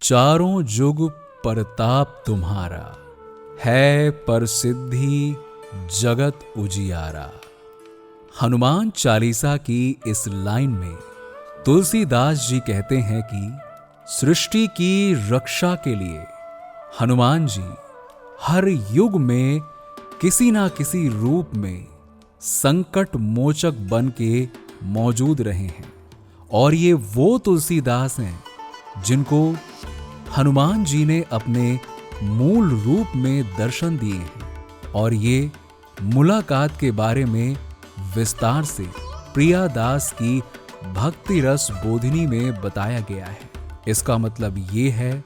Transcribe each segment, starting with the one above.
चारों जुग परताप तुम्हारा, है प्रसिद्धि जगत उजियारा। हनुमान चालीसा की इस लाइन में तुलसीदास जी कहते हैं कि सृष्टि की रक्षा के लिए हनुमान जी हर युग में किसी ना किसी रूप में संकट मोचक बन के मौजूद रहे हैं। और ये वो तुलसीदास हैं जिनको हनुमान जी ने अपने मूल रूप में दर्शन दिए हैं। और ये मुलाकात के बारे में विस्तार से प्रियादास की भक्ति रस बोधिनी में बताया गया है। इसका मतलब ये है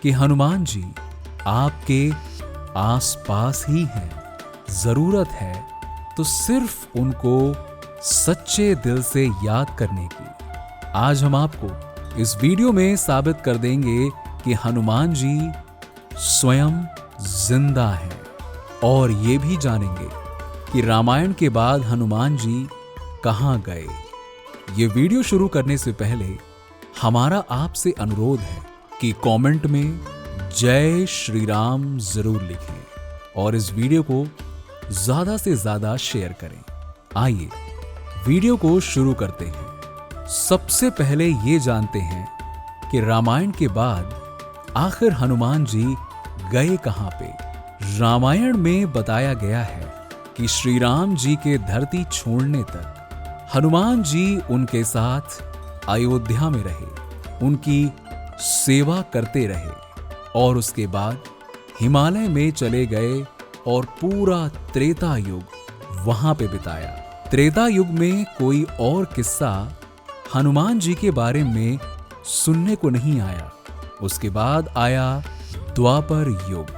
कि हनुमान जी आपके आसपास ही हैं। जरूरत है तो सिर्फ उनको सच्चे दिल से याद करने की। आज हम आपको इस वीडियो में साबित कर देंगे कि हनुमान जी स्वयं जिंदा हैं। और ये भी जानेंगे कि रामायण के बाद हनुमान जी कहां गए। ये वीडियो शुरू करने से पहले हमारा आपसे अनुरोध है कि कमेंट में जय श्री राम जरूर लिखें और इस वीडियो को ज्यादा से ज्यादा शेयर करें। आइए वीडियो को शुरू करते हैं। सबसे पहले ये जानते हैं कि रामायण के बाद आखिर हनुमान जी गए कहां पे। रामायण में बताया गया है कि श्री राम जी के धरती छोड़ने तक हनुमान जी उनके साथ अयोध्या में रहे, उनकी सेवा करते रहे और उसके बाद हिमालय में चले गए और पूरा त्रेता युग वहां पे बिताया। त्रेता युग में कोई और किस्सा हनुमान जी के बारे में सुनने को नहीं आया। उसके बाद आया द्वापर युग।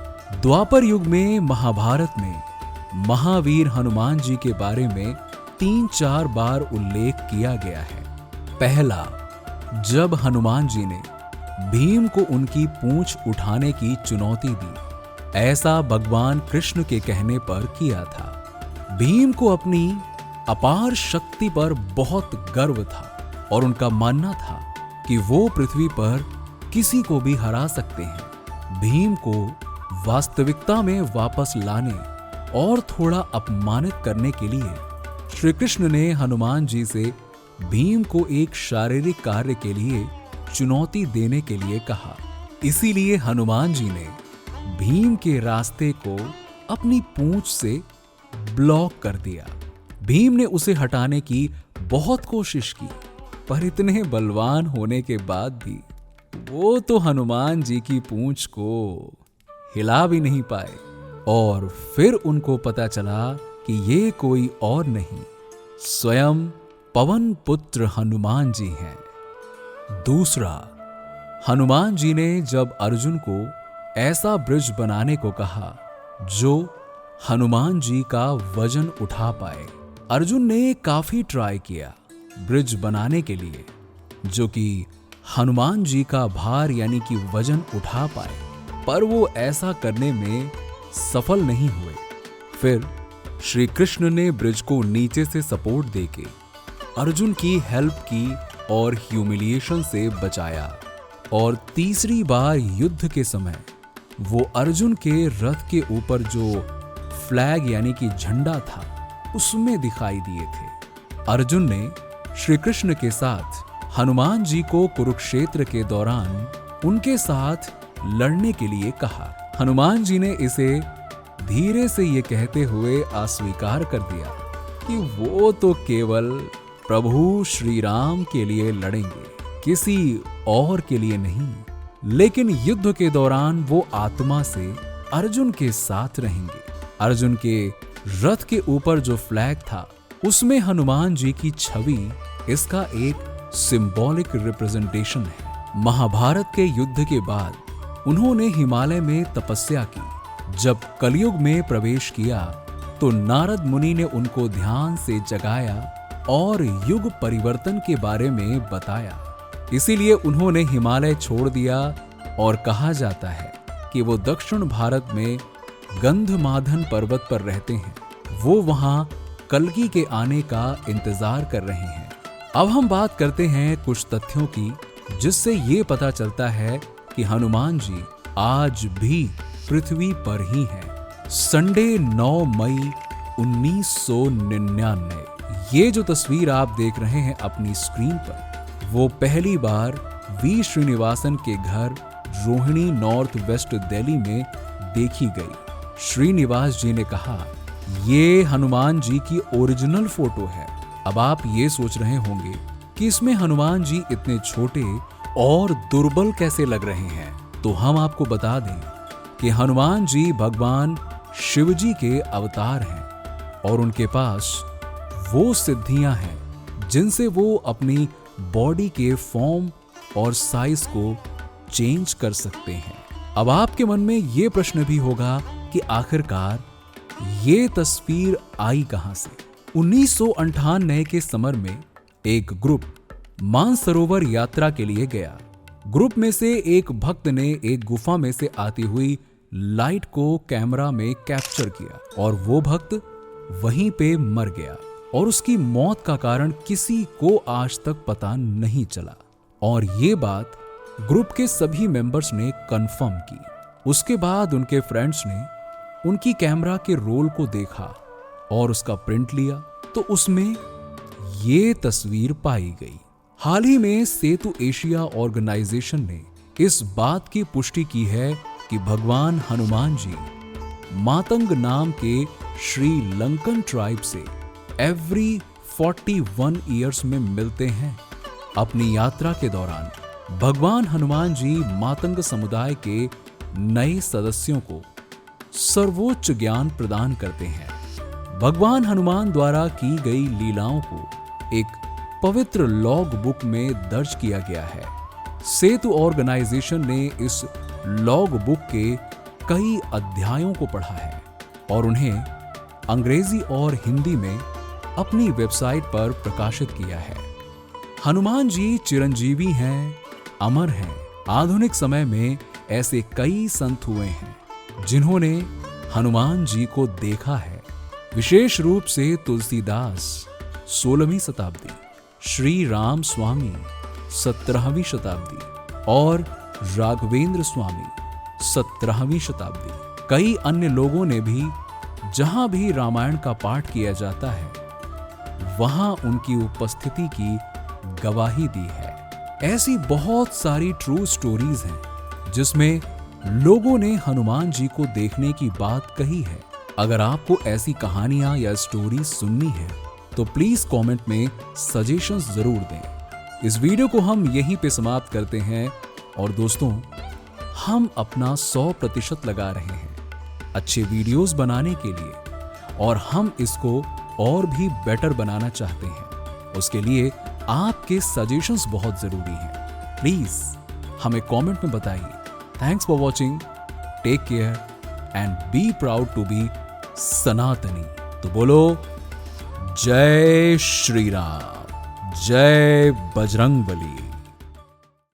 द्वापर युग में महाभारत में महावीर हनुमान जी के बारे में 3-4 बार उल्लेख किया गया है। पहला, जब हनुमान जी ने भीम को उनकी पूंछ उठाने की चुनौती दी। ऐसा भगवान कृष्ण के कहने पर किया था। भीम को अपनी अपार शक्ति पर बहुत गर्व था और उनका मानना था कि वो पृथ्वी पर किसी को भी हरा सकते हैं। भीम को वास्तविकता में वापस लाने और थोड़ा अपमानित करने के लिए श्री कृष्ण ने हनुमान जी से भीम को एक शारीरिक कार्य के लिए चुनौती देने के लिए कहा। इसीलिए हनुमान जी ने भीम के रास्ते को अपनी पूंछ से ब्लॉक कर दिया। भीम ने उसे हटाने की बहुत कोशिश की, पर इतने बलवान होने के बाद भी वो तो हनुमान जी की पूंछ को हिला भी नहीं पाए। और फिर उनको पता चला कि ये कोई और नहीं, स्वयं पवन पुत्र हनुमान जी हैं। दूसरा, हनुमान जी ने जब अर्जुन को ऐसा ब्रिज बनाने को कहा जो हनुमान जी का वजन उठा पाए। अर्जुन ने काफी ट्राई किया ब्रिज बनाने के लिए जो कि हनुमान जी का भार यानी कि वजन उठा पाए, पर वो ऐसा करने में सफल नहीं हुए। फिर श्री कृष्ण ने ब्रिज को नीचे से सपोर्ट देके अर्जुन की हेल्प की और ह्यूमिलिएशन से बचाया। और तीसरी बार युद्ध के समय वो अर्जुन के रथ के ऊपर जो फ्लैग यानी कि झंडा था उसमें दिखाई दिए थे। अर्जुन ने श्री कृष्ण के साथ हनुमान जी को कुरुक्षेत्र के दौरान उनके साथ लड़ने के लिए कहा। हनुमान जी ने इसे धीरे से ये कहते हुए अस्वीकार कर दिया कि वो तो केवल प्रभु श्री राम के लिए लड़ेंगे, किसी और के लिए नहीं। लेकिन युद्ध के दौरान वो आत्मा से अर्जुन के साथ रहेंगे। अर्जुन के रथ के ऊपर जो फ्लैग था उसमें हनुमान जी की छवि इसका एक सिंबॉलिक रिप्रेजेंटेशन है। महाभारत के युद्ध के बाद उन्होंने हिमालय में तपस्या की। जब कलयुग में प्रवेश किया तो नारद मुनि ने उनको ध्यान से जगाया और युग परिवर्तन के बारे में बताया। इसीलिए उन्होंने हिमालय छोड़ दिया और कहा जाता है कि वो दक्षिण भारत में गंधमादन पर्वत पर रहते हैं। वो वहां कल्कि के आने का इंतजार कर रहे हैं। अब हम बात करते हैं कुछ तथ्यों की जिससे ये पता चलता है कि हनुमान जी आज भी पृथ्वी पर ही हैं। संडे 9 मई 1999। ये जो तस्वीर आप देख रहे हैं अपनी स्क्रीन पर, वो पहली बार वी श्रीनिवासन के घर रोहिणी नॉर्थ वेस्ट दिल्ली में देखी गई। श्रीनिवास जी ने कहा, ये हनुमान जी की ओरिजिनल फोटो है। अब आप ये सोच रहे होंगे कि इसमें हनुमान जी इतने छोटे और दुर्बल कैसे लग रहे हैं। तो हम आपको बता दें कि हनुमान जी भगवान शिव जी के अवतार हैं और उनके पास वो सिद्धियां हैं जिनसे वो अपनी बॉडी के फॉर्म और साइज को चेंज कर सकते हैं। अब आपके मन में ये प्रश्न भी होगा कि आखिरकार ये तस्वीर आई कहां से। 1998 के समर में एक ग्रुप मानसरोवर यात्रा के लिए गया। ग्रुप में से एक भक्त ने एक गुफा में से आती हुई लाइट को कैमरा में कैप्चर किया और वो भक्त वहीं पे मर गया और उसकी मौत का कारण किसी को आज तक पता नहीं चला। और ये बात ग्रुप के सभी मेंबर्स ने कंफर्म की। उसके बाद उनके फ्रेंड्स ने उनकी कैमरा के रोल को देखा और उसका प्रिंट लिया तो उसमें ये तस्वीर पाई गई। हाल ही में सेतु एशिया ऑर्गेनाइजेशन ने इस बात की पुष्टि की है कि भगवान हनुमान जी मातंग नाम के श्रीलंकन ट्राइब से एवरी 41 ईयर्स में मिलते हैं। अपनी यात्रा के दौरान भगवान हनुमान जी मातंग समुदाय के नए सदस्यों को सर्वोच्च ज्ञान प्रदान करते हैं। भगवान हनुमान द्वारा की गई लीलाओं को एक पवित्र लॉग बुक में दर्ज किया गया है। सेतु ऑर्गेनाइजेशन ने इस लॉग बुक के कई अध्यायों को पढ़ा है और उन्हें अंग्रेजी और हिंदी में अपनी वेबसाइट पर प्रकाशित किया है। हनुमान जी चिरंजीवी हैं, अमर हैं। आधुनिक समय में ऐसे कई संत हुए हैं जिन्होंने हनुमान जी को देखा है। विशेष रूप से तुलसीदास 16वीं शताब्दी, श्री राम स्वामी 17वीं शताब्दी और राघवेंद्र स्वामी 17वीं शताब्दी। कई अन्य लोगों ने भी जहां भी रामायण का पाठ किया जाता है वहां उनकी उपस्थिति की गवाही दी है। ऐसी बहुत सारी ट्रू स्टोरीज हैं जिसमें लोगों ने हनुमान जी को देखने की बात कही है। अगर आपको ऐसी कहानियां या स्टोरी सुननी है तो प्लीज कमेंट में सजेशंस जरूर दें। इस वीडियो को हम यहीं पे समाप्त करते हैं और दोस्तों, हम अपना 100% लगा रहे हैं अच्छे वीडियोस बनाने के लिए और हम इसको और भी बेटर बनाना चाहते हैं। उसके लिए आपके सजेशंस बहुत जरूरी हैं। प्लीज हमें कमेंट में बताइए। Thanks for watching, take care and be proud to be Sanatani. तो बोलो जय श्री राम, जय बजरंगबली।